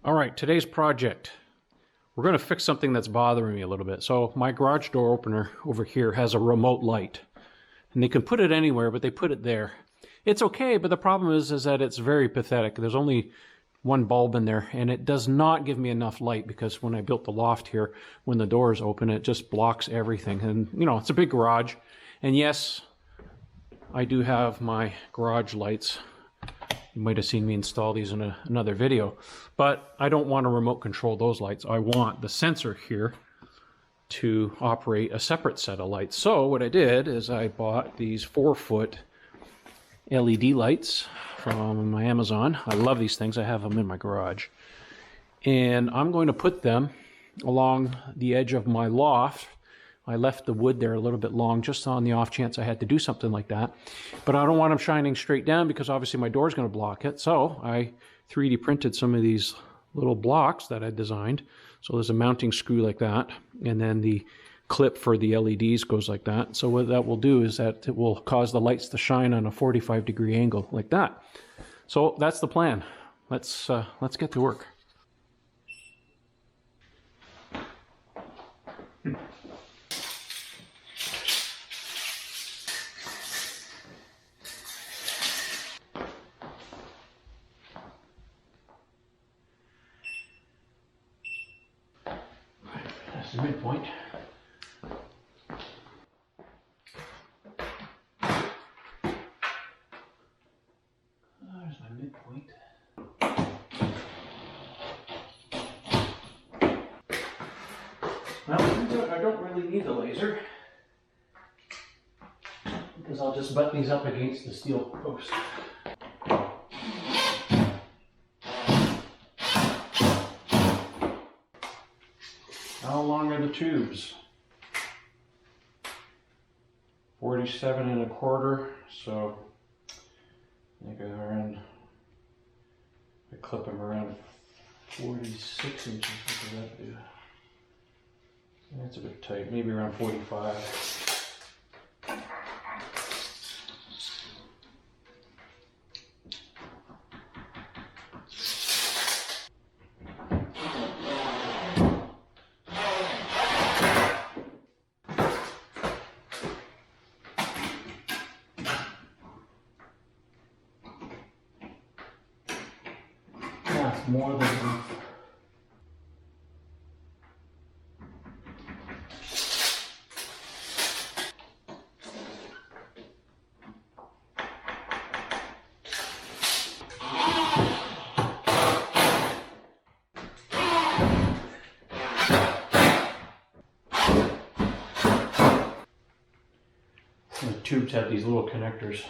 All right, today's project. We're going to fix something that's bothering me a little bit. So my garage door opener over here has a remote light. And they can put it anywhere, but they put it there. It's okay, but the problem is that it's very pathetic. There's only one bulb in there, and it does not give me enough light because when I built the loft here, when the door is open, it just blocks everything. And, you know, it's a big garage. And yes, I do have my garage lights. You might have seen me install these in another video, but I don't want to remote control those lights. I want the sensor here to operate a separate set of lights. So what I did is I bought these 4-foot LED lights from my Amazon. I love these things. I have them in my garage. And I'm going to put them along the edge of my loft. I left the wood there a little bit long just on the off chance I had to do something like that. But I don't want them shining straight down because obviously my door is going to block it. So I 3D printed some of these little blocks that I designed. So there's a mounting screw like that. And then the clip for the LEDs goes like that. So what that will do is that it will cause the lights to shine on a 45-degree angle like that. So that's the plan. Let's get to work. That's the midpoint. There's my midpoint. Well, I don't really need the laser because I'll just butt these up against the steel post. How long are the tubes? 47 1/4, so I think I clip them around 46 inches. What does that do? That's a bit tight, maybe around 45. That's more than enough. The tubes have these little connectors.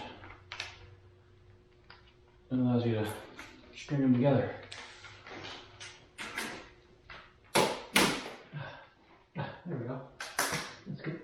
It allows you to string them together. There we go. That's good.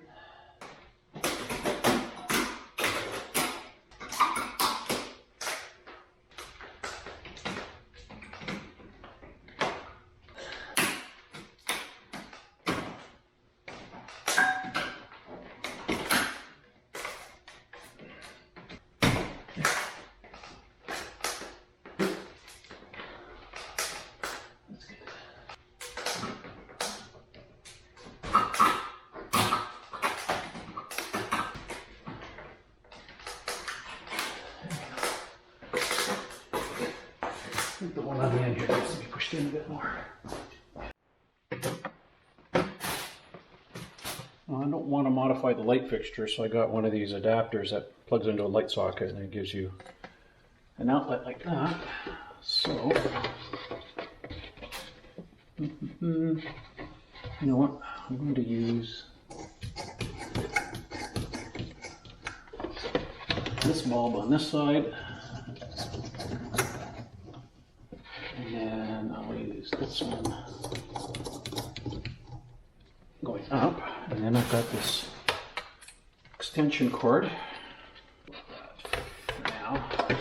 I think the one on the end here needs to be pushed in a bit more. Well, I don't want to modify the light fixture, so I got one of these adapters that plugs into a light socket and it gives you an outlet like that. So, you know what? I'm going to use this bulb on this side. And I'll use this one going up, and then I've got this extension cord. Now, kind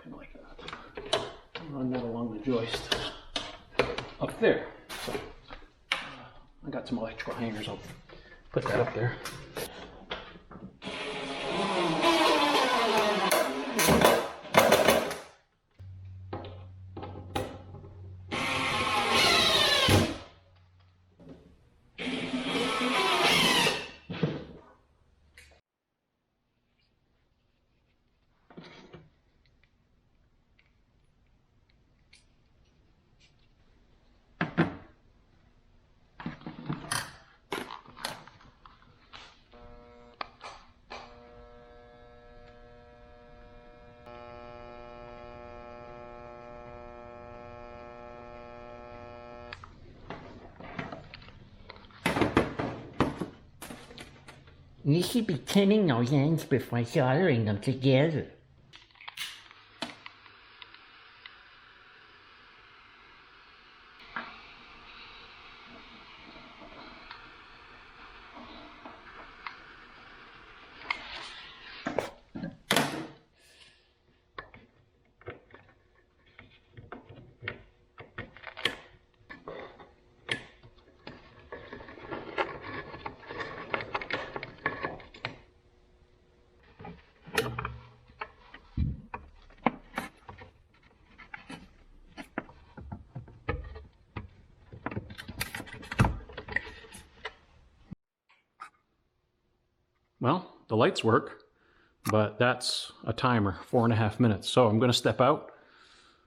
of like that. I'll run that along the joist up there. So I got some electrical hangers. I'll put that up there. You should be cleaning those ends before soldering them together. Well, the lights work, but that's a timer, 4.5 minutes. So I'm going to step out,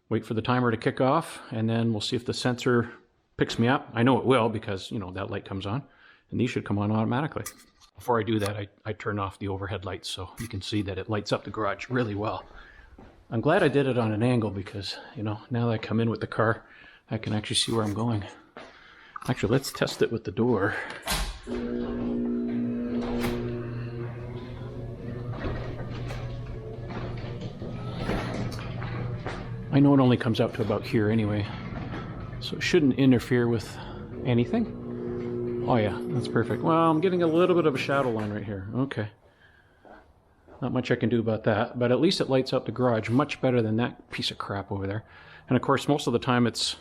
wait for the timer to kick off, and then we'll see if the sensor picks me up. I know it will because, you know, that light comes on, and these should come on automatically. Before I do that, I turn off the overhead lights so you can see that it lights up the garage really well. I'm glad I did it on an angle because, you know, now that I come in with the car, I can actually see where I'm going. Actually, let's test it with the door. I know it only comes out to about here anyway, so it shouldn't interfere with anything. Oh yeah, that's perfect. Well, I'm getting a little bit of a shadow line right here. Okay. Not much I can do about that, but at least it lights up the garage much better than that piece of crap over there. And of course, most of the time it's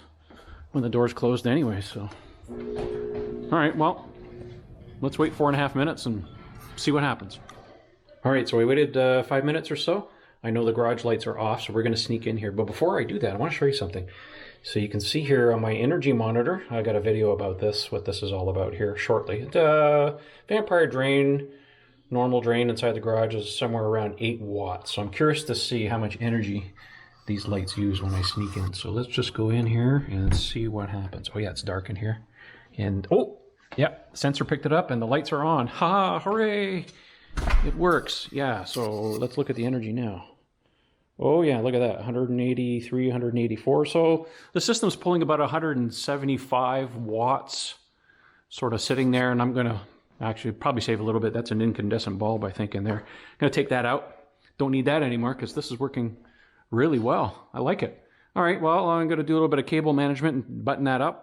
when the door's closed anyway, so. All right, well, let's wait 4.5 minutes and see what happens. All right, so we waited 5 minutes or so. I know the garage lights are off, so we're gonna sneak in here. But before I do that, I wanna show you something. So you can see here on my energy monitor, I got a video about this, what this is all about here shortly. Vampire drain, normal drain inside the garage is somewhere around 8 watts. So I'm curious to see how much energy these lights use when I sneak in. So let's just go in here and see what happens. Oh yeah, it's dark in here. And oh, yeah, the sensor picked it up and the lights are on. Ha, hooray! It works. Yeah, so let's look at the energy now. Oh yeah, look at that, 183, 184. So the system's pulling about 175 watts sort of sitting there, and I'm gonna actually probably save a little bit. That's an incandescent bulb, I think, in there. I'm gonna take that out. Don't need that anymore because this is working really well. I like it. All right, well, I'm gonna do a little bit of cable management and button that up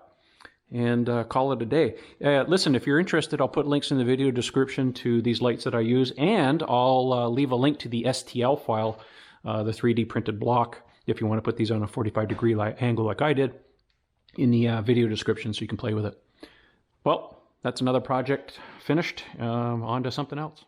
and call it a day. Listen, if you're interested, I'll put links in the video description to these lights that I use, and I'll leave a link to the STL file, the 3D printed block, if you want to put these on a 45-degree angle like I did, in the video description so you can play with it. Well, that's another project finished. On to something else.